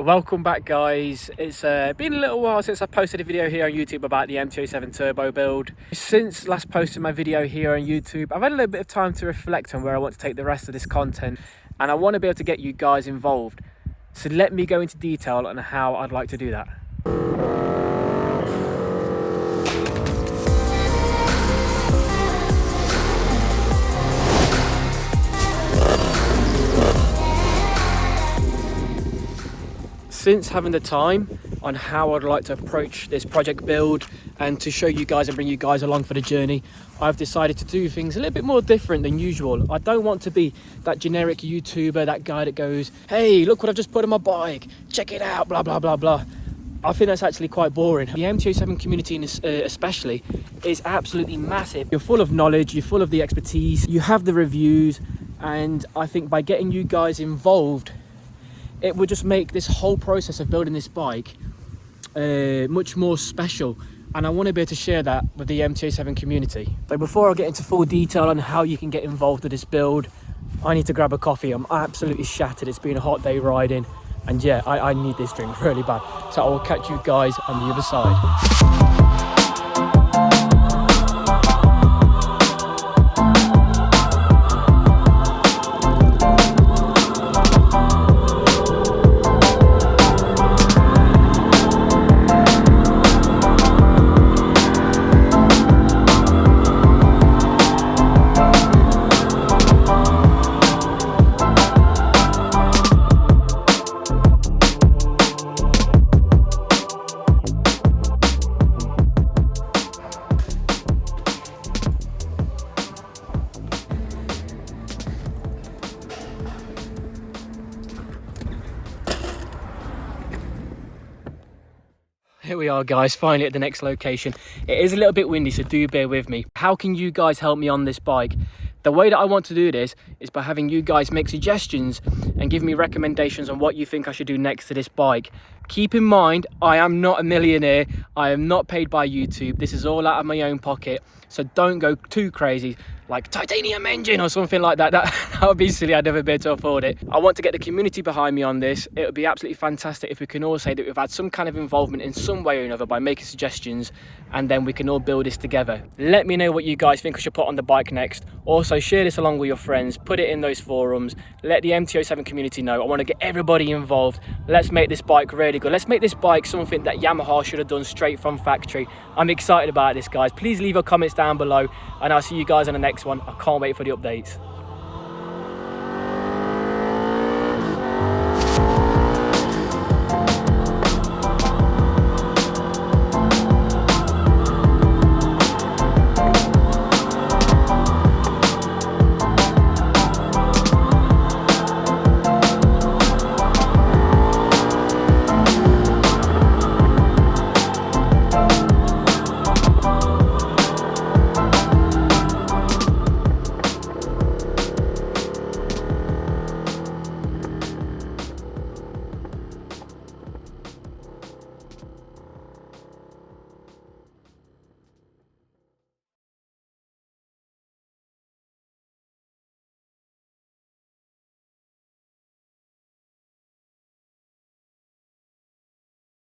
Welcome back, guys. It's been a little while since I posted a video here on YouTube about the MT07 turbo build. Since last posting my video here on YouTube, I've had a little bit of time to reflect on where I want to take the rest of this content, and I want to be able to get you guys involved. So let me go into detail on how I'd like to do that. Since having the time on how I'd like to approach this project build and to show you guys and bring you guys along for the journey, I've decided to do things a little bit more different than usual. I don't want to be that generic YouTuber, that guy that goes, hey, look what I've just put on my bike, check it out, blah, blah, blah, blah. I think that's actually quite boring. The MT07 community especially is absolutely massive. You're full of knowledge, you're full of the expertise, you have the reviews, and I think by getting you guys involved, it would just make this whole process of building this bike much more special, and I want to be able to share that with the MT07 community. So before I get into full detail on how you can get involved with this build, I need to grab a coffee. I'm absolutely shattered. It's been a hot day riding, and yeah, I need this drink really bad. So I will catch you guys on the other side. Here we are, guys, finally at the next location. It is a little bit windy, so do bear with me. How can you guys help me on this bike? The way that I want to do this is by having you guys make suggestions and give me recommendations on what you think I should do next to this bike. Keep in mind, I am not a millionaire. I am not paid by YouTube. This is all out of my own pocket. So don't go too crazy, like titanium engine or something like that. That would be silly. I'd never be able to afford it. I want to get the community behind me on this. It would be absolutely fantastic if we can all say that we've had some kind of involvement in some way or another by making suggestions, and then we can all build this together. Let me know what you guys think I should put on the bike next. Also, share this along with your friends. Put it in those forums. Let the MT07 community know. I want to get everybody involved. Let's make this bike really good. Let's make this bike something that Yamaha should have done straight from factory. I'm excited about this, guys. Please leave your comments down below, and I'll see you guys on the next one. I can't wait for the updates.